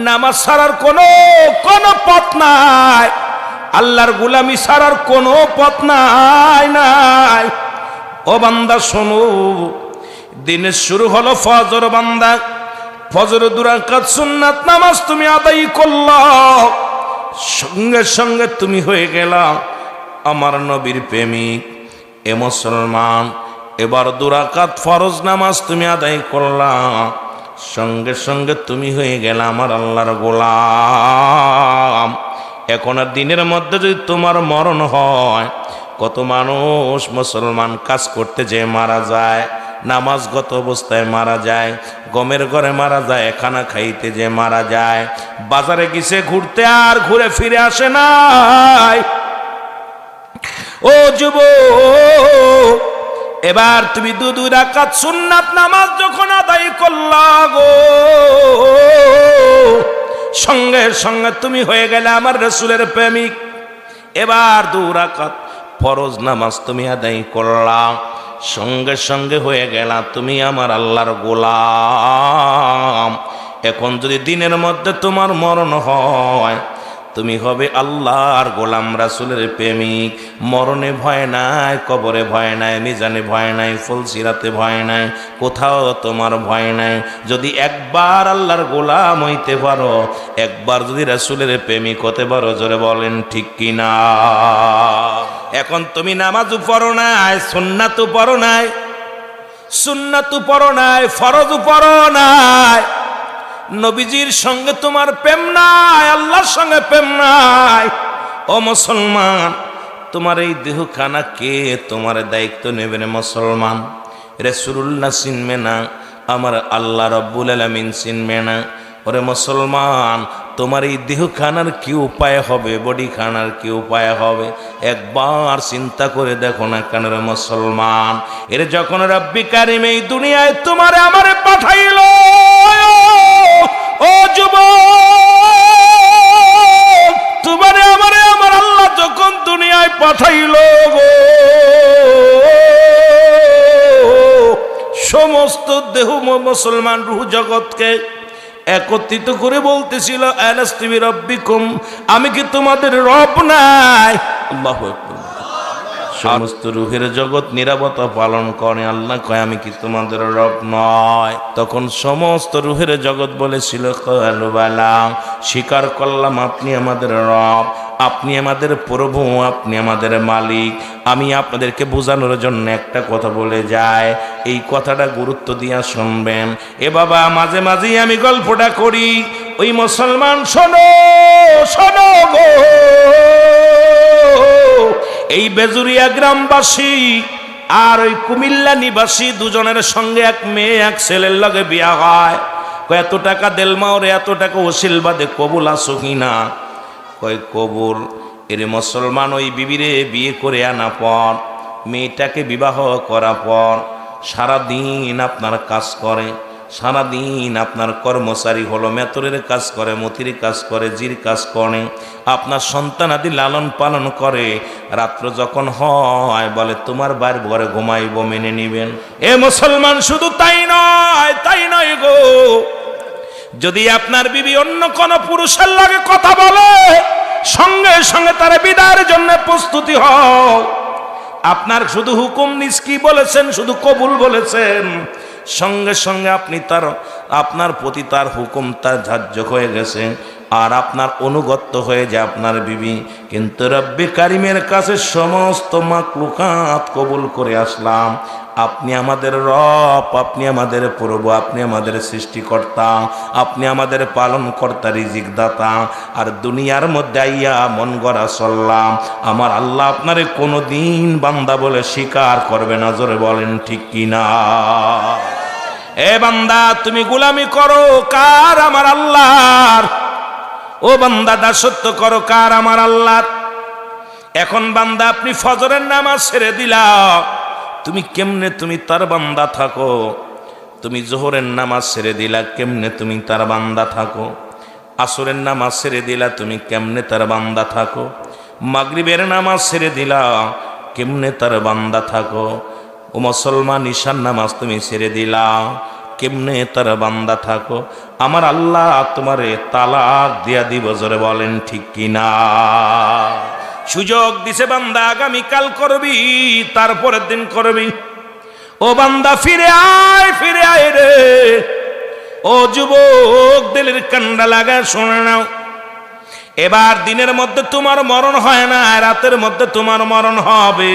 নামাজ ছাড়ার কোনো পথ নাই, আল্লাহর গোলামি ছাড়ার কোনো পথ নাই। ও বান্দা শোনো, দিনের শুরু হলো ফজর। বান্দা ফজর 2 রাকাত সুন্নাত নামাজ তুমি আদায় করলা, সঙ্গে সঙ্গে তুমি হয়ে গেলা আমার নবীর প্রেমিক। এ মুসলমান, এবার 2 রাকাত ফরজ নামাজ তুমি আদায় করলা, সঙ্গে সঙ্গে তুমি হয়ে গেলা আমার আল্লাহর গোলাম। এখন আর দিনের মধ্যে যদি তোমার মরণ হয়, কত মানুষ মুসলমান কাজ করতে যেয়ে মারা যায়, নামাজগত অবস্থায় মারা যায়, গমের ঘরে মারা যায়, খানা খাইতে যে মারা যায়, বাজারে গেছে ঘুরতে আর ঘুরে ফিরে আসে নাই। ও যুবক, এবার তুমি 2 রাকাত সুন্নাত নামাজ যখন আদায় করলা গো, সঙ্গে সঙ্গে তুমি হয়ে গেলে আমার রাসূলের প্রেমিক। এবার 2 রাকাত ফরজ নামাজ তুমি আদায় করলা, সঙ্গে সঙ্গে হয়ে গেলা তুমি আমার আল্লাহর গোলাম। এখন যদি দিনের মধ্যে তোমার মরণ হয়, তুমি হবে আল্লাহর গোলাম, রাসূলের প্রেমিক। মরণে ভয় নাই, কবরে ভয় নাই, মিজানে ভয় নাই, ফুলসিরাতে ভয় নাই, কোথাও তোমার ভয় নাই। যদি একবার আল্লাহর গোলাম হইতে পারো, একবার যদি রাসূলের প্রেমিক হতে পারো, জোরে বলেন ঠিক কিনা। এখন তুমি নামাজও পড়ো নাই, সুন্নাতও পড়ো নাই, সুন্নাতও পড়ো নাই, ফরজও পড়ো নাই, নবীজির সঙ্গে তোমার প্রেম নাই, আল্লাহর সঙ্গে প্রেম নাই। ও মুসলমান, তোমার এই দেহখানা কে তোমার দায়িত্ব নেবেন? মুসলমান, রাসূলুল্লাহ চিনবে না, আমার আল্লাহ রাব্বুল আলামিন চিনবে না। ওরে মুসলমান, তোমার এই দেহখানার কি উপায় হবে, বডি খানার কি উপায় হবে? একবার চিন্তা করে দেখো না কেন রে মুসলমান। এর যখন রব্বি কারিম এই দুনিয়ায় তোমারে আমারে পাঠাইল, ও যুবক, তোমারে আমারে আমার আল্লাহ যখন দুনিয়ায় পাঠাইল গো, সমস্ত দেহ মুসলমান রূহ জগৎকে একত্রিত করে বলতেছিল, আলাস্তু বিরাব্বিকুম, আমি কি তোমাদের রব নাই? আল্লাহু আকবার। সমস্ত রূহের জগৎ নিরাপত্তা পালন করে, আল্লাহ কয় আমি কি তোমাদের রব নয়? তখন সমস্ত রূহের জগৎ বলেছিল, ক্বালু বালা, স্বীকার করলাম আপনি আমাদের রব, আপনি আমাদের প্রভু, আপনি আমাদের মালিক। আমি আপনাদেরকে বোঝানোর জন্য একটা কথা বলে যায়, এই কথাটা গুরুত্ব দিয়া শুনবেন। এ বাবা, মাঝে মাঝেই আমি গল্পটা করি। ওই মুসলমান, শোনো শোনো গো, এই বেজুরিয়া গ্রামবাসী আর ওই কুমিল্লা নিবাসী দুজনের সঙ্গে এক মেয়ে এক ছেলের লগে বিয়া হয়। কয় এত টাকা দেলমাওরে, এত টাকা ওসিল বাদে কবুল আছো কিনা? কয় কবুল। এর মুসলমান ওই বিবিরে বিয়ে করে আনা পর, মেয়েটাকে বিবাহ করা পর সারাদিন আপনার কাজ করে, সারাদিন আপনার কর্মচারী হলো, মেতরের কাজ করে, মতির কাজ করে, জির কাজ করে, আপনার সন্তানাদি লালন পালন করে। রাত্র যখন হয় বলে তোমার বাড়ির ঘরে ঘুমাইব, মেনে নিবেন? এ মুসলমান, শুধু তাই নয় গো, যদি আপনার বিবি অন্য কোন পুরুষের লাগে কথা বলে, সঙ্গে সঙ্গে তার বিদায়ের জন্য প্রস্তুতি হও। আপনার শুধু হুকুম নিস কি বলেছেন, শুধু কবুল বলেছেন, সঙ্গে সঙ্গে আপনি আপনার প্রতি তার হুকুম তার ধার্য হয়ে গেছে, আর আপনার অনুগত্য হয়ে যায় আপনার বিবি। কিন্তু রব্বি কারিমের কাছে সমস্ত মাখলুকাত কবুল করে আসলাম, আপনি আমাদের রব, আপনি আমাদের প্রভু, আপনি আমাদের সৃষ্টিকর্তা, আপনি আমাদের পালনকর্তা, রিজিক দাতা। আর দুনিয়ার মধ্যে আইয়া মন গড়া চললাম, আমার আল্লাহ আপনারে কোনোদিন বান্দা বলে স্বীকার করবে না, জোরে বলেন ঠিক কিনা। এ বান্দা, তুমি গোলামি করো কার? আমার আল্লাহর। ও বান্দা, দাসত্ব করো কার? আমার আল্লাহর। এখন বান্দা, আপনি ফজরের নামাজ ছেড়ে দিলা, তুমি কেমনে তুমি তার বান্দা থাকো? তুমি জোহরের নামাজ ছেড়ে দিলা, কেমনে তুমি তার বান্দা থাকো? আসরের নামাজ ছেড়ে দিলা, তুমি কেমনে তার বান্দা থাকো? মাগরিবের নামাজ ছেড়ে দিলা, কেমনে তার বান্দা থাকো? ও মুসলমান, ঈশার নামাজ তুমি ছেড়ে দিলা, কেমনে তার বান্দা থাকো, আমার আল্লাহ তোমারে তালাক দিয়া দিব। জোরে বলেন ঠিক কিনা? সুযোগ দিছে বান্দা আগামীকাল করবি, তারপরের দিন করবি। ও বান্দা ফিরে আয় রে। ও যুবক দিলের কান্ডা লাগা শোনে নাও, এবার দিনের মধ্যে তোমার মরণ হয় না, রাতের মধ্যে তোমার মরণ হবে,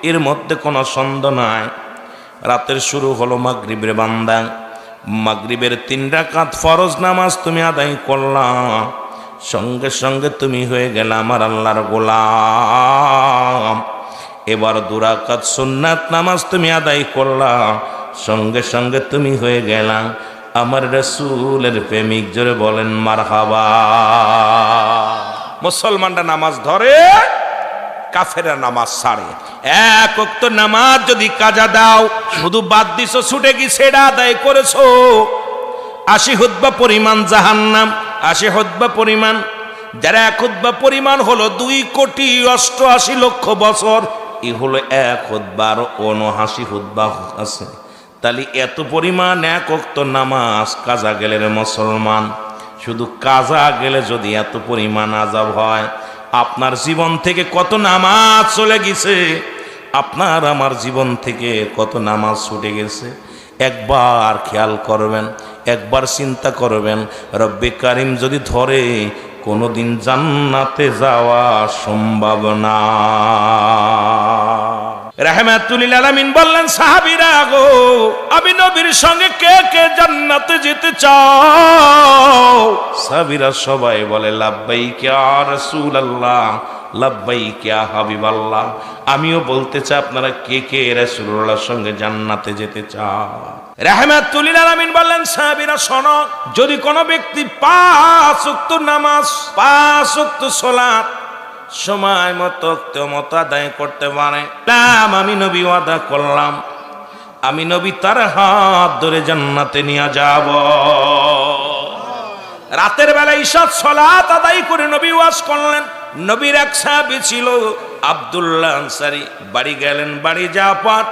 এর মধ্যে কোনো সন্দেহ নাই। রাতের শুরু হলো মাগরিবের বান্দা, মাগরিবের 3 রাকাত ফরজ নামাজ তুমি আদায় করলাম, সঙ্গে সঙ্গে তুমি হয়ে গেলে আমার আল্লাহর গোলাম। এবার 2 রাকাত সুন্নাত নামাজ তুমি আদায় করলাম, সঙ্গে সঙ্গে তুমি হয়ে গেলাম আমার রাসূলের প্রেমিক। জোরে বলেন মারহাবা। মুসলমানরা নামাজ ধরে, কাফেররা নামাজ ছাড়ে। 1 ওয়াক্ত নামাজ যদি কাজা দাও, শুধু বাদ দিছো, ছুটে কি সেটা আদায় করেছো, 80 হুতবা পরিমাণ জাহান্নাম। 80 হুতবা পরিমাণ, যারা 1 হুতবা পরিমাণ হলো 2,88,00,000 বছর, এই হলো 1 হুতবা, আর 79 হুতবা আছে। তাহলে এত পরিমাণ 1 ওয়াক্ত নামাজ কাজা গেলে মুসলমান, শুধু কাজা গেলে যদি এত পরিমাণ আযাব হয়, আপনার জীবন থেকে কত নামাজ চলে গেছে, আপনার আমার জীবন থেকে কত নামাজ ছুটে গেছে, একবার খেয়াল করবেন, একবার চিন্তা করবেন। রব্বে কারিম যদি ধরে, কোনোদিন জান্নাতে যাওয়া সম্ভব না। রাহমাতুল লিল আলামিন বললেন, সাহাবীরা গো, আমি নবীর সঙ্গে কে কে জান্নাতে যেতে চাও? সাহাবীরা সবাই বলে লাব্বাইক ইয়া রাসূলুল্লাহ, লাব্বাইক ইয়া হাবিবাল্লাহ। আমিও বলতে চাই, আপনারা কে কে রাসূলুল্লাহর সঙ্গে জান্নাতে যেতে চাও? রাহমাতুল লিল আলামিন বললেন, সাহাবীরা শোনো, যদি কোনো ব্যক্তি 5 ওয়াক্ত নামাজ, 5 ওয়াক্ত সালাত সময় মতো আদায় করতে পারে, আমি নবী ওয়াদা করলাম, আমি নবী তার হাত ধরে জান্নাতে নিয়ে যাব। রাতের বেলা ইশার সালাত আদায় করে নবী ওয়াজ করলেন। নবীর এক সাহাবী ছিল আব্দুল্লাহ আনসারী, বাড়ি গেলেন, বাড়ি যাওয়ার পর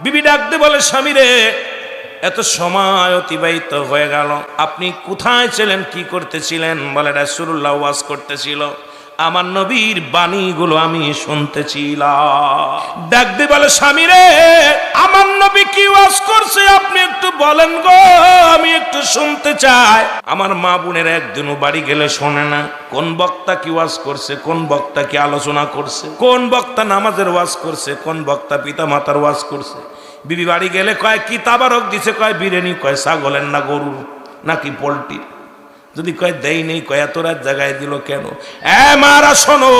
বিবি ডাকতে বলে, স্বামী রে, এত সময় অতিবাহিত হয়ে গেল, আপনি কোথায় ছিলেন, কি করতেছিলেন? বলে রাসূলুল্লাহ ওয়াজ করতেছিল, আমার নবীর বাণীগুলো আমি শুনতেছিলাম। ডাকতে বলে, স্বামী রে, আমার নবী কি ওয়াজ করছে আপনি একটু বলেন গো, আমি একটু শুনতে চাই। আমার মা বোনের একদিনও বাড়ি গেলে শোনে না কোন বক্তা কি ওয়াজ করছে, কোন বক্তা কি আলোচনা করছে, কোন বক্তা নামাজের ওয়াজ করছে, কোন বক্তা পিতা মাতার ওয়াজ করছে। বিবি বাড়ি গেলে কয় কি তাবারক দিছে, কয় বিরিয়ানি, কয় ছাগলের না গরুর নাকি পোল্ট্রি। যদি কয় দেই নেই, কয় এত রাত জায়গায় দিল কেন? মারা শোনো,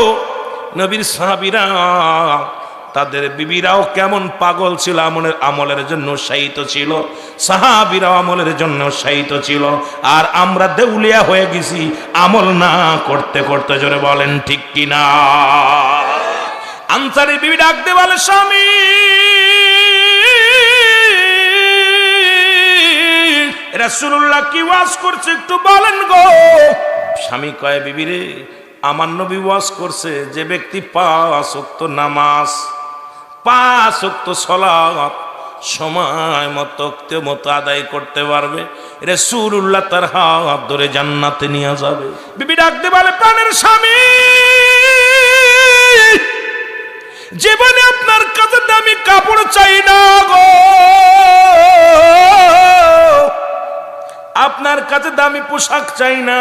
নবীর সাহাবীরা, তাদের বিবিরাও কেমন পাগল ছিল, আমলের জন্য উৎসাহিত ছিল, সাহাবীরাও আমলের জন্য উৎসাহিত ছিল, আর আমরা দেউলিয়া হয়ে গেছি আমল না করতে করতে। জোরে বলেন ঠিক কিনা? আনসারী বিবি ডাকতে বলে, স্বামী, রাসূলুল্লাহ কি ওয়াজ করছে একটু বলেন গো। স্বামী কয়, বিবি রে, আমার নবী ওয়াজ করছে যে ব্যক্তি 5 ওয়াক্ত নামাজ, 5 ওয়াক্ত সালাত সময় মতো আদায় করতে পারবে, রাসূলুল্লাহ তার হাত ধরে জান্নাতে নিয়ে যাবে। বিবি ডাকতে বলে, প্রাণের স্বামী, জীবনে আপনার কাছে দামি কাপড় চাই না গো, আপনার কাছে দামি পোশাক চাই না,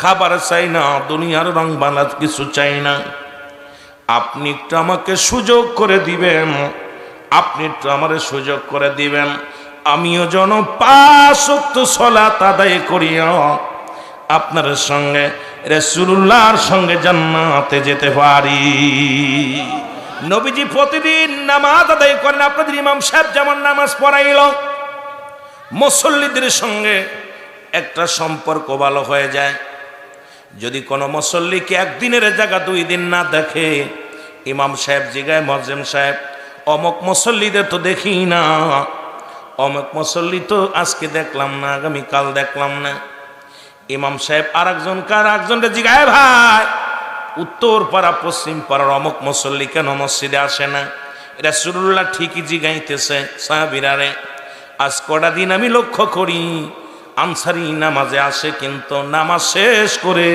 খাবার চাই না, দুনিয়ার রং বাংলা কিছু চাই না। আপনি একটু আমাকে সুযোগ করে দিবেন, আপনি একটু আমার সুযোগ করে দিবেন, আমিও যেন 5 ওয়াক্ত সালাত আদায় করিয়া আপনার সঙ্গে, রাসূলুল্লাহর সঙ্গে জান্নাতে যেতে পারি। নবীজি প্রতিদিন নামাজ আদায় করেন। আপনাদের ইমাম সাহেব যেমন নামাজ পড়াইল, মুসল্লিদের সঙ্গে একটা সম্পর্ক ভালো হয়ে যায়। যদি কোনো মুসল্লিকে একদিনের জায়গা 2 দিন না দেখে, ইমাম সাহেব জিগায়, মুয়াজ্জিন সাহেব, অমুক মুসল্লিদের তো দেখি না, অমুক মুসল্লি তো আজকে দেখলাম না, আগামীকাল দেখলাম না। ইমাম সাহেব আরেকজনকে জিগায়, ভাই, উত্তর পাড়া পশ্চিম পাড়ার অমুক মুসল্লি কেন মসজিদে আসে না? রাসূলুল্লাহ ঠিকই জিগাইতেছে, সাহাবীরা রে, আজ কটা দিন আমি লক্ষ্য করি আনসারি নামাজে আসে, কিন্তু নামাজ শেষ করে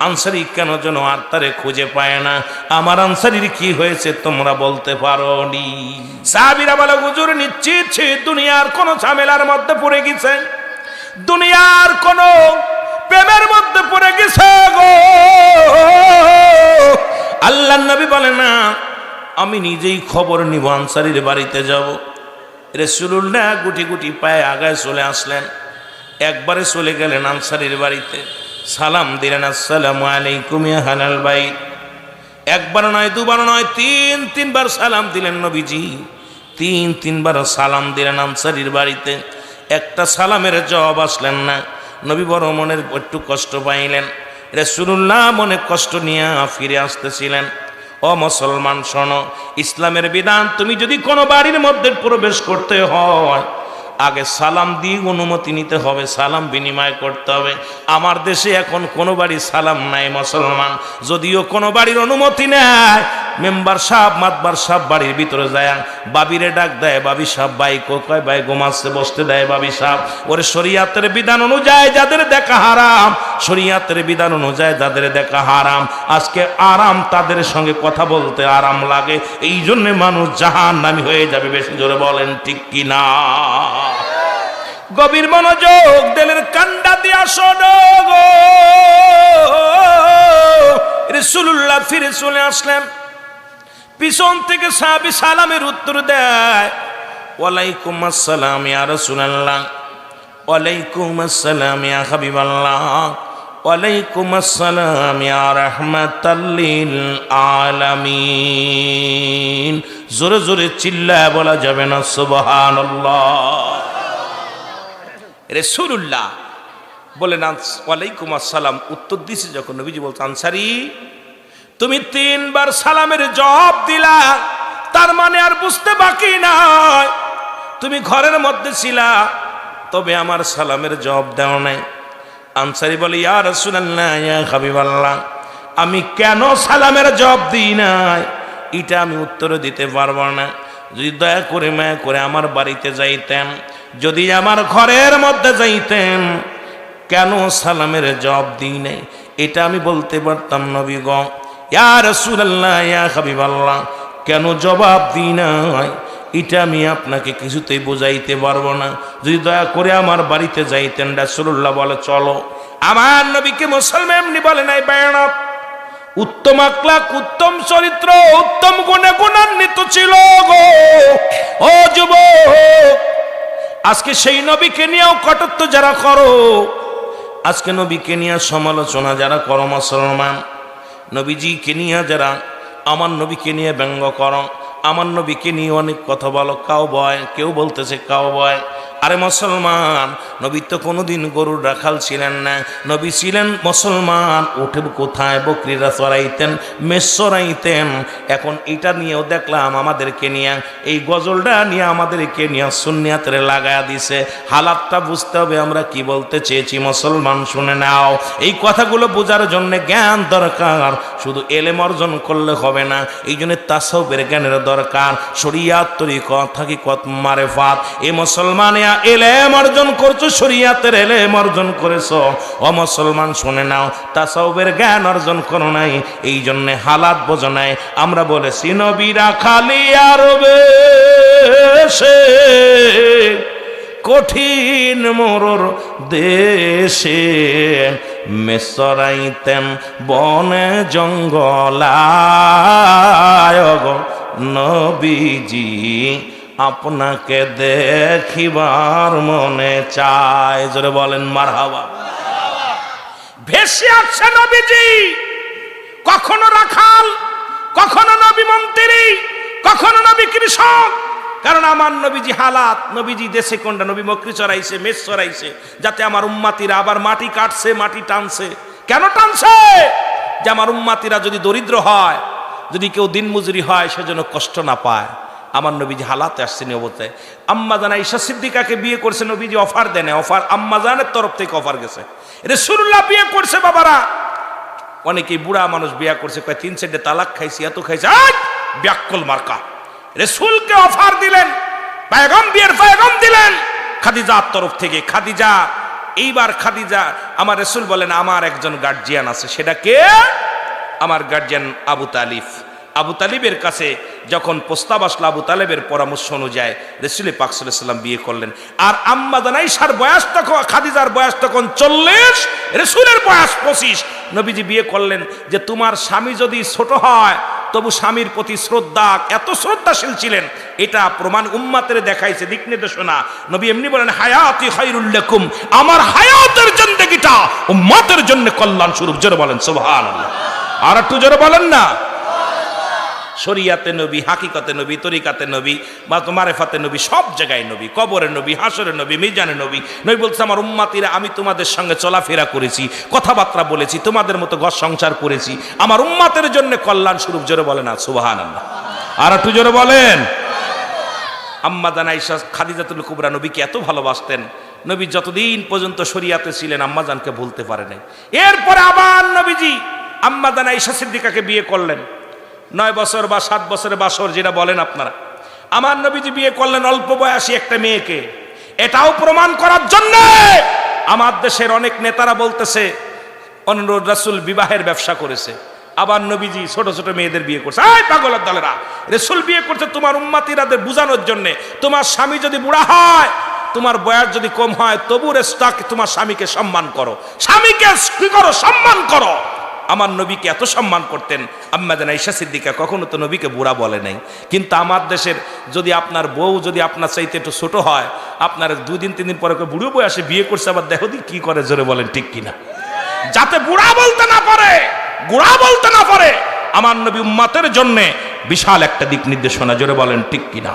আনসারি কেন যেন আর তারে খুঁজে পায় না। আমার আনসারির কি হয়েছে তোমরা বলতে পারো নি? সাহাবীরা বলে, হুজুর নিশ্চিত সে দুনিয়ার কোন ঝামেলার মধ্যে পড়ে গেছে, দুনিয়ার কোন প্রেমের মধ্যে পড়ে গেছে গো। আল্লাহর নবী বলে, না আমি নিজেই খবর নিব, আনসারির বাড়িতে যাব। রাসূলুল্লাহ গুটি গুটি পায়ে আগায় চলে আসলেন, একবারে চলে গেলেন আনসারির বাড়িতে, সালাম দিলেন, আসসালামু আলাইকুম ইয়া আহলাল বাইত। একবার নয়, দুবার নয়, তিনবার সালাম দিলেন নবীজি, তিনবার সালাম দিলেন আনসারির বাড়িতে। একটা সালামের জবাব আসলেন না। নবী বড় মনের একটু কষ্ট পাইলেন। রাসূলুল্লাহ মনে কষ্ট নিয়ে ফিরে আসতেছিলেন। ও মুসলমান শোনো, ইসলামের বিধান, তুমি যদি কোনো বাড়ির মধ্যে প্রবেশ করতে হয় আগে সালাম দিয়ে অনুমতি নিতে হবে, সালাম বিনিময় করতে হবে। আমার দেশে এখন কোনো বাড়ি সালাম নাই মুসলমান, যদিও কোনো বাড়ির অনুমতি নেয়, মেম্বার সাহেব মাতবার সাহেব বাড়ির ভিতরে যায়, বাবিরে ডাক দেয়, বাবি সাহেব বাই কোকায় বাই ঘুমাচ্ছে, বসতে দেয় বাবি সাহেব। ওরে শরীয়তের বিধান অনুযায়ী যাদের দেখা হারাম, শরীয়তের বিধান অনুযায়ী যাদের দেখা হারাম, আজকে আরাম তাদের সঙ্গে কথা বলতে আরাম লাগে, এই জন্যে মানুষ জাহান্নামী হয়ে যাবে। বেশি জোরে বলেন ঠিক কি না? গভীর মনোযোগ, দিলের কান্ডা দিয়া শোনো গো। রাসূলুল্লাহ ফিরে চলে আসলেন, পিছন থেকে সাহাবী সালামের উত্তর দেয়, ওয়ালাইকুম আসসালাম ইয়া রাসূলুল্লাহ, ওয়ালাইকুম আসসালাম ইয়া হাবিবাল্লাহ, ওয়ালাইকুম আসসালাম ইয়া রাহমাতাল লিল আলামিন। জোরে জোরে চিল্লায় বলা যাবে না সুবহানাল্লাহ? রাসূলুল্লাহ বলেন ওয়ালাইকুম আসসালাম, উত্তর দিছে যখন নবীজি বলছেন, আনসারী তুমি তিনবার সালামের জবাব দিলা, তার মানে আর বুঝতে বাকি নাই তুমি ঘরের মধ্যে ছিলা, তবে আমার সালামের জবাব দাও নাই। আনসারী বলে, ইয়া রাসূলুল্লাহ ইয়া হাবিবাল্লাহ, আমি কেন সালামের জবাব দিই নাই এটা আমি উত্তর দিতে পারবো না। যদি দয়া করে মায়া করে আমার বাড়িতে যাইতেন, যদি আমার ঘরের মধ্যে যাইতেন, কেন সালামের জবাব দিই নাই এটা আমি বলতে পারতাম। নবী গো, ইয়া রাসূলুল্লাহ ইয়া হাবিবাল্লাহ, কেন জবাব দিই নাই এটা আমি আপনাকে কিছুতেই বোঝাইতে পারবো না। যদি দয়া করে আমার বাড়িতে যাইতেন। রাসূলুল্লাহ বলে, চলো। আমার নবীকে মুসলমান এমনি বলে নাই, বায়না উত্তম আখলাক, উত্তম চরিত্র, উত্তম গুণে গুণান্বিত ছিল গো। ও যুবক, আজকে সেই নবীকে নিয়েও কটূক্তি যারা করো, আজকে নবীকে নিয়ে সমালোচনা যারা করো মুসলমান, নবীজিকে নিয়ে যারা আমার নবীকে নিয়ে ব্যঙ্গ করো, আমার নবীকে নিয়ে অনেক কথা বলো, কাউ বয়, কেউ বলতেছে কাউ বয়। আরে মুসলমান, নবী তো কোনোদিন গরুর রাখাল ছিলেন না, নবী ছিলেন মুসলমান। উঠে কোথায় বকরিরা চড়াইতেন, মেষ চড়াইতেন। এখন এটা নিয়েও দেখলাম আমাদেরকে নিয়ে, এই গজলটা নিয়ে আমাদেরকে নিয়ে সুন্নিয়াতে লাগায়া দিছে। হালাতটা বুঝতে হবে আমরা কি বলতে চেয়েছি। মুসলমান শুনে নাও, এই কথাগুলো বোঝার জন্য জ্ঞান দরকার, শুধু এলেম অর্জন করলে হবে না, এই জন্য তাসাউফের জ্ঞানের দরকার। শরিয়াত তরিকত হাকিকত মারেফাত, এই মুসলমান এলেম অর্জন করছো, শরিয়াতের এলেম অর্জন করেছো। ও মুসলমান শুনে নাও, তাসাউফের জ্ঞান অর্জন করো নাই, এই জন্য হালাত বোঝো নাই। আমরা বলেছি নবীরা খালি আরবে সে কঠিন মরর দেশে, মেসরাইতেন বনে জঙ্গলায় গো নবীজি, আপনাকে দেখিবার মনে চায়। জোরে বলেন মারহাবা। ভেসে আসছে নবীজি, কখনো রাখাল, কখনো নবী মন্ত্রী, কখনো নবী কৃষক। কারণ আমার নবীজি হালাত, নবীজি দেশে কোনটা, নবী বকরি চড়াইছে, মেষ চড়াইছে, যাতে আমার উম্মাতিরা আবার মাটি কাটছে, মাটি টানছে। কেন টানছে? যে আমার উম্মাতিরা যদি দরিদ্র হয়, যদি কেউ দিনমজুরি হয়, সেজন্য কষ্ট না পায়। আমার নবীজি হালাতে আসছেন অবস্থায়। আম্মা জান আয়েশা সিদ্দিকাকে বিয়ে করছে, নবীজি অফার দেন, অফার আম্মা জানের তরফ থেকে অফার গেছে। রাসূলুল্লাহ বিয়ে করছে বাবারা, অনেকেই বুড়া মানুষ বিয়ে করছে, কয় 3-4 তালাক খাইছি, এত খাইছে, ব্যাকল মার্কা। রাসূলকে অফার দিলেন, পয়গম্বর বিয়ের পয়গম দিলেন, খাদিজার তরফ থেকে। খাদিজা, এইবার খাদিজা, আমার রাসূল বলেন আমার একজন গার্জিয়ান আছে। সেটা কে? আমার গার্জিয়ান আবু তালিব। আবু তালিবের কাছে যখন প্রস্তাব আসলো, আবু তালেবের পরামর্শ অনুযায়ী রাসূল পাক সাল্লাল্লাহু আলাইহি ওয়াসাল্লাম বিয়ে করলেন। আর আম্মা জান আয়েশার বয়স তখন, খাদিজার বয়স তখন 40, রাসূলের বয়স 25। নবীজি বিয়ে করলেন যে তোমার স্বামী যদি ছোট হয় তবু স্বামীর প্রতি শ্রদ্ধা, এত শ্রদ্ধাশীল ছিলেন, এটা প্রমাণ উম্মাতের দেখাইছে, দিক নির্দেশনা। নবী এমনি বলেন হায়াতি খায়রুল লাকুম, আমার হায়াতের জিন্দেগিটা উম্মতের জন্য কল্যাণ স্বরূপ। জোরে বলেন সুবহানাল্লাহ। আর একটু জোরে বলেন না। শরিয়াতে নবী, হাকিকতে নবী, তরিকাতে নবী, বা মারেফাতে নবী, সব জায়গায় নবী, কবরে নবী, হাসরে নবী, মিজানে নবী। নবী বলছে আমার উম্মাতিরা, আমি তোমাদের সঙ্গে চলাফেরা করেছি, কথাবার্তা বলেছি, তোমাদের মতো ঘর সংসার করেছি, আমার উম্মাতের জন্য কল্যাণ স্বরূপ। জোরে বলেন না সুবহানাল্লাহ। আর একটু জোরে বলেন। আম্মা জান আয়েশা খাদিজাতুল কুবরা নবীকে এত ভালোবাসতেন, নবী যতদিন পর্যন্ত শরিয়াতে ছিলেন আম্মা জানকে ভুলতে পারে নাই। এরপরে আবার নবীজি আম্মা জান আয়েশা সিদ্দিকাকে বিয়ে করলেন। 9 বছর বা 7 বছরের বাসর যেটা বলেন আপনারা। আমার নবীজি বিয়ে করলেন অল্প বয়সী একটা মেয়েকে। এটাও প্রমাণ করার জন্য আমার দেশের অনেক নেতারা বলতেছে অনুরোধ রাসূল বিবাহের ব্যবসা করেছে, আবার নবীজি ছোট ছোট মেয়েদের বিয়ে করছে। এই পাগলের দলেরা, রাসূল বিয়ে করছে তোমার উম্মতিরাদের বুঝানোর জন্য। তোমার স্বামী যদি বুড়া হয়, তোমার বয়স যদি কম হয়, তবু রেস্তাকে তোমার স্বামীকে সম্মান করো, স্বামীকে কি করো? সম্মান করো। আমার নবীকে এত সম্মান করতেন আম্মা জান আয়েশা সিদ্দিকা, কখনো তো নবীকে বুড়া বলে নাই। কিন্তু আমার দেশের যদি আপনার বউ যদি আপনার চাইতে একটু ছোট হয়, আপনার 2 দিন 3 দিন পরে বুড়ো বয়সে বিয়ে করছে, আবার দেখো দি কি করে। জোরে বলেন ঠিক কিনা। যাতে বুড়া বলতে না পারে, বুড়া বলতে না পারে, আমার নবী উম্মতের জন্য বিশাল একটা দিক নির্দেশনা। জোরে বলেন ঠিক কিনা।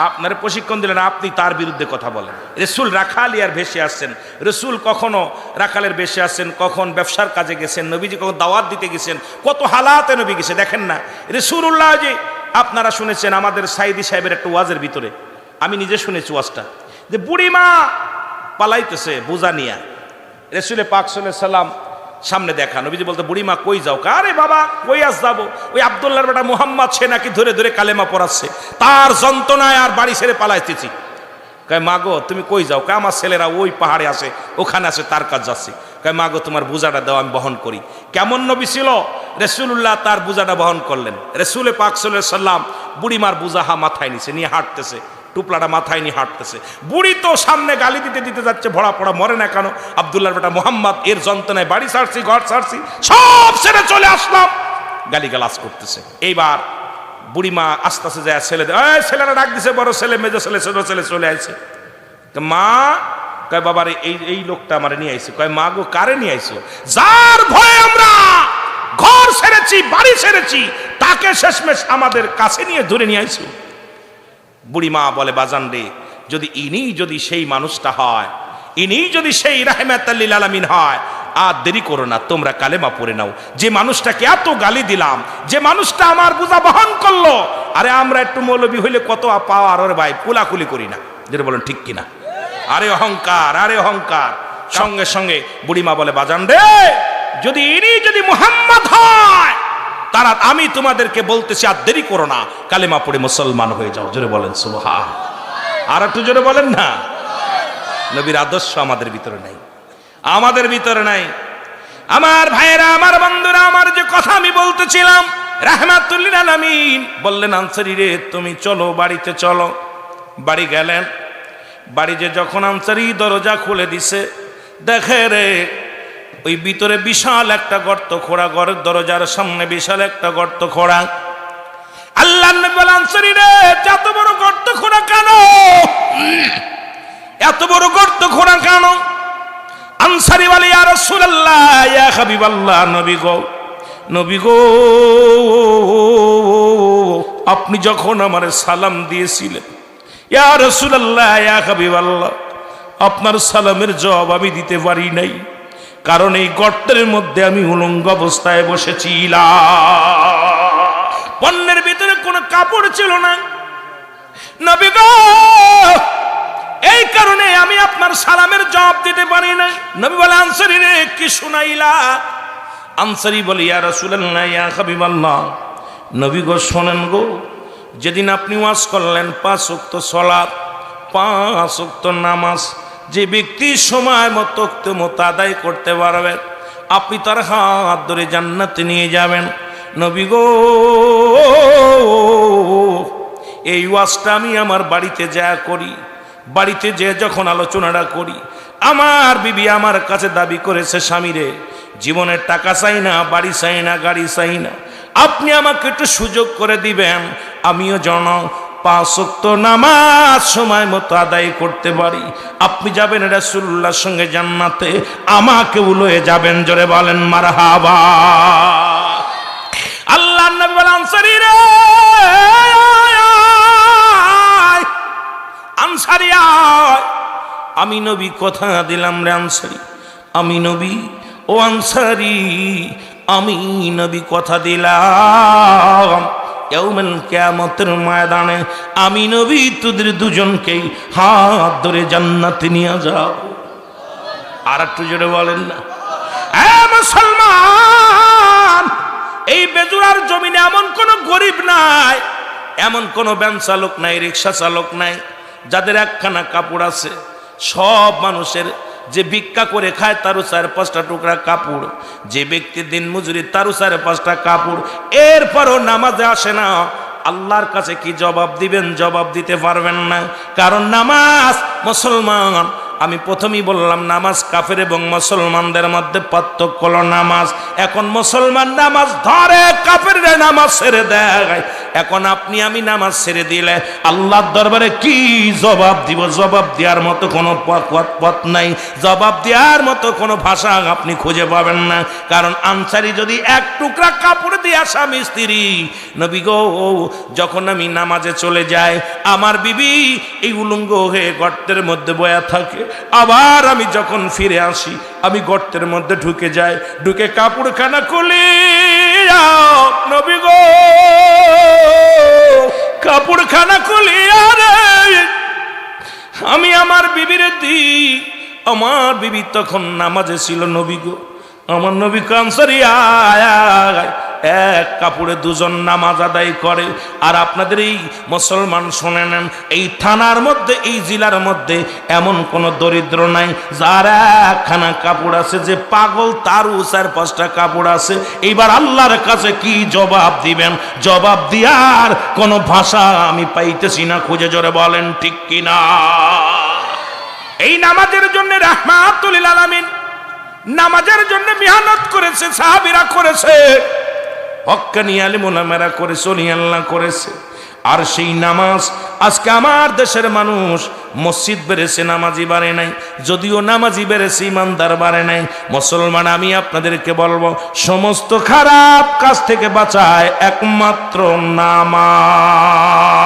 আপনার প্রশিক্ষণ দিলেন, আপনি তার বিরুদ্ধে কথা বলেন। রাসূল রাখালিয়ার ভেসে আসছেন, রাসূল কখনো রাখালের ভেসে আসছেন, কখন ব্যবসার কাজে গেছেন, নবীজি কখন দাওয়াত দিতে গেছেন, কত হালাতে নবী গেছে দেখেন না। রাসূলুল্লাহ যে আপনারা শুনেছেন আমাদের সাইদি সাহেবের একটা ওয়াজের ভিতরে, আমি নিজে শুনেছি ওয়াজটা, যে বুড়িমা পালাইতেছে বোঝা নিয়া, রাসূল পাক সাল্লাল্লাহু আলাইহি সাল্লাম সামনে দেখা। নবীজি বলতে বুড়িমা কই যাও? আরে বাবা কই আস যাবো, ওই আব্দুল্লাহর বেটা মুহাম্মদ সে নাকি ধরে ধরে কালেমা পড়াচ্ছে, তার যন্ত্রণায় আর বাড়ি ছেড়ে পালাইতেছি। কয় মাগো তুমি কই যাও? কয় আমার ছেলেরা ওই পাহাড়ে আছে, ওখানে আছে, তার কাজ যাচ্ছে। কয় মাগো তোমার বোঝাটা দাও আমি বহন করি। কেমন নবী ছিল? রাসূলুল্লাহ তার বোঝাটা বহন করলেন। রাসূল পাক সাল্লাল্লাহু আলাইহি সাল্লাম বুড়িমার বোঝাহা মাথায় নিচে নিয়ে হাঁটতেছে, টুপলাটা মাথায় নিয়ে হাঁটতেছে। বুড়ি তো সামনে গালি দিতে দিতে যাচ্ছে, ভরা পড়া মরে না কেন? আব্দুল্লাহর বেটা মুহাম্মদ এর যন্ত্রণায় বাড়ি ছাড়ছি, ঘর ছাড়ছি, সব ছেড়ে চলে আসলাম, গালিগালাজ করতেছে। এইবার বুড়িমা আস্তে আস্তে যায় ছেলেরা ডাক দিছে, বড় ছেলে, মেজো ছেলে, ছোট ছেলে চলে আইছে। মা কয় বাবার এই লোকটা আমার নিয়ে আইছে। কয় মা গো কারে নিয়ে আইছো? যার ভয়ে আমরা ঘর ছেড়েছি, বাড়ি ছেড়েছি, তাকে শেষমেশ আমাদের কাছে নিয়ে ধরে নিয়ে আইছো। বুড়িমা বলে বাজান রে, যদি ইনি যদি সেই মানুষটা হয়, ইনি যদি সেই রাহমাতুল লিল আলামিন হয়, আর দেরি করো না, তোমরা কালেমা পড়ে নাও। যে মানুষটাকে এত গালি দিলাম, যে মানুষটা আমার বোঝা বহন করলো, আরে আমরা একটু মৌলবী হইলে কত পাওয়ার, ওরে ভাই কুলাকুলি করি না। যেটা বলেন ঠিক কিনা। আরে অহংকার, আরে অহংকার। সঙ্গে সঙ্গে বুড়িমা বলে বাজান রে, যদি ইনি যদি মুহাম্মদ হয়, তারা আমি তোমাদেরকে বলতেছি আর দেরি করো না, কালেমা পড়ে মুসলমান হয়ে যাও। জোরে বলেন সুবহান। আর একটু জোরে বলেন না। নবীর আদর্শ আমাদের ভিতরে নাই, আমাদের ভিতরে নাই। আমার ভাইয়েরা, আমার বন্ধুরা, আমার যে কথা আমি বলতেছিলাম, রাহমাতুল লিল আলামিন বললেন আনসারী রে তুমি চলো, বাড়িতে চলো। বাড়ি গেলেন। বাড়ি যে যখন আনসারী দরজা খুলে দিছে, দেখে রে ওই ভিতরে বিশাল একটা গর্ত খোঁড়া, ঘরের দরজার সামনে বিশাল একটা গর্ত খোঁড়া। আল্লাহর নবী বলেন আনসারী রে এত বড় গর্ত খোঁড়া কেন? এত বড় গর্ত খোঁড়া কেন? আনসারী বলে ইয়া রাসূলুল্লাহ, ইয়া হাবিবাল্লাহ, নবী গো, নবী গো, আপনি যখন আমারে সালাম দিয়েছিলেন, ইয়া রাসূলুল্লাহ, ইয়া হাবিবাল্লাহ, আপনার সালামের জবাব আমি দিতে পারি নাই, কারণ এই গর্তের মধ্যে আমি উলঙ্গ অবস্থায় বসেছিলাম, পণ্যের ভিতরে কোনো কাপড় ছিল না। নবী গো, এই কারণে আমি আপনার সালামের জবাব দিতে পারি না। নবী বলে আনসারী রে কি শুনাইলা? আনসারী বলে ইয়া রাসূলুল্লাহ, ইয়া হাবিবাল্লাহ, নবী গো শোনেন গো, যেদিন আপনি ওয়াজ করলেন 5 ওয়াক্ত সালাত, 5 ওয়াক্ত নামাজ যে ব্যক্তি সময় মতো আদায় করতে পারবে, আপনি তার হাত ধরে জান্নাতে নিয়ে যাবেন। নবী গো, এই ওয়াজটা আমি আমার বাড়িতে যা করি, বাড়িতে যে যখন আলোচনাটা করি, আমার বিবি আমার কাছে দাবি করেছে, স্বামীরে জীবনের টাকা চাই না, বাড়ি চাই না, গাড়ি চাই না, আপনি আমাকে একটু সুযোগ করে দিবেন, আমিও যেন 5 ওয়াক্ত নামাজ সময় মতো আদায় করতে পারি। আপনি যাবেন রাসূলুল্লাহর সঙ্গে জান্নাতে, আমাকে লয়ে যাবেন। জোরে বলেন মারহাবা। আল্লাহর নবী বলেন, আনসারী রে, আনসারী আয়। আমি নবী কথা দিলাম রে আনসারী, আমি নবী, ও আনসারী আমি নবী কথা দিলাম, ইয়াউমুল কিয়ামতের ময়দানে আমি নবী তোদের দুজনকেই হাত ধরে জান্নাতে নিয়ে যাব। আর একটু জোরে বলেন না। মুসলমান, এই বেজুরার জমিনে এমন কোন গরিব নাই, এমন কোন ভ্যান চালক নাই, রিক্সা চালক নাই যাদের একখানা কাপড় আছে। সব মানুষের যে ভিক্ষা করে খায় তারও 4-5টা টুকরা কাপড়, যে ব্যক্তি দিন মজুরি তারও 4-5টা কাপড়, এরপরও নামাজে আসে না। আল্লাহর কাছে কি জবাব দিবেন? জবাব দিতে পারবেন না। কারণ নামাজ, মুসলমান, আমি প্রথমেই বললাম নামাজ কাফের এবং মুসলমানদের মধ্যে পার্থক্য হলো নামাজ। এখন মুসলমান নামাজ ধরে, কাফের নামাজ ছেড়ে দেয়। এখন আপনি আমি নামাজ ছেড়ে দিলে আল্লাহর দরবারে কি জবাব দিব? জবাব দেওয়ার মতো কোনো পথ নাই, জবাব দেওয়ার মতো কোনো ভাষা আপনি খুঁজে পাবেন না। কারণ আনসারী যদি এক টুকরা কাপড় দিয়ে স্বামী স্ত্রী, নবী গো, যখন আমি নামাজে চলে যাই, আমার বিবি এই উলঙ্গ হয়ে গর্তের মধ্যে বয়া থাকে, আবার আমি যখন ফিরে আসি আমি গর্তের মধ্যে ঢুকে যাই, ঢুকে কাপড়খানা খুলি, নবী গো, কাপড়খানা খুলি, আরে আমি আমার বিবির দিই। আমার বিবি তখন নামাজে ছিল। নবী গো, আমার নবী আনসারী আয়, এক কাপড়ে দুজন নামাজ আদায় করে। আর আপনাদের এই মুসলমান শুনে নেন, এই থানার মধ্যে, এই জেলার মধ্যে এমন কোন দরিদ্র নাই যার একখানা কাপড় আছে, যে পাগল তারও 4-5টা কাপড় আছে। এইবার আল্লাহর কাছে কি জবাব দিবেন? জবাব দিয়ার কোন ভাষা আমি পাইতেছি না, খুঁজে। জোরে বলেন ঠিক কিনা? এই নামাজের জন্য রাহমাতুল লিল আলামিন, নামাজের জন্য মেহনত করেছে, সাহাবীরা করেছে, হক্কানি আলেম ওলামারা করেছে, ওলি আল্লাহ করেছে। আর সেই নামাজ আজকে আমার দেশের মানুষ মসজিদ বেড়েছে, নামাজি বাড়ে নাই। যদিও নামাজি বেড়েছে, ইমানদার বাড়ে নাই। মুসলমান, আমি আপনাদেরকে বলবো, সমস্ত খারাপ কাজ থেকে বাঁচায় একমাত্র নামাজ।